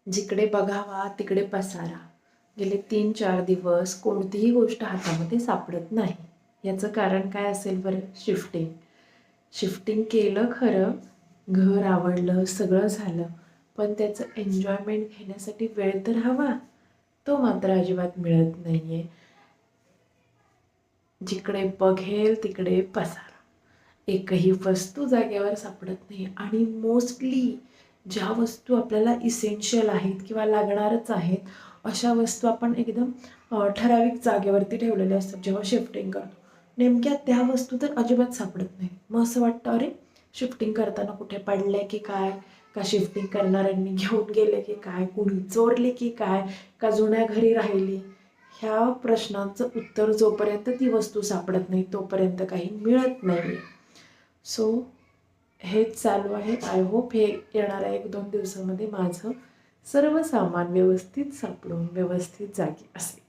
जिकडे बघावा तिकडे पसारा. गेले 3-4 दिवस कोणतीही गोष्ट हातामध्ये सापडत नाही. याचं कारण काय असेल बरं? शिफ्टिंग केलं खरं, घर आवडलं, सगळं झालं, पण त्याचं एन्जॉयमेंट घेण्यासाठी वेळ तर हवा, तो मात्र अजिबात मिळत नाही आहे. जिकडे बघेल तिकडे पसारा. एकही वस्तू जागेवर सापडत नाही आणि मोस्टली ज्या वस्तू आपल्याला इसेन्शियल आहेत किंवा लागणारच आहेत, अशा वस्तू आपण एकदम ठराविक जागेवरती ठेवलेल्या असतात जेव्हा शिफ्टिंग करतो. नेमक्या त्या वस्तू तर अजिबात सापडत नाही. मग असं वाटतं, अरे शिफ्टिंग करताना कुठे पडले की काय, का शिफ्टिंग करणाऱ्यांनी घेऊन गेले की काय, कुणी चोरले की काय, का जुन्या घरी राहिली. ह्या प्रश्नांचं उत्तर जोपर्यंत ती वस्तू सापडत नाही तोपर्यंत काही मिळत नाही. सो हेच चालू आहे. आय होप हे येणाऱ्या 1-2 दिवसामध्ये माझं सर्व सामान व्यवस्थित सापडून व्यवस्थित जागी असेल.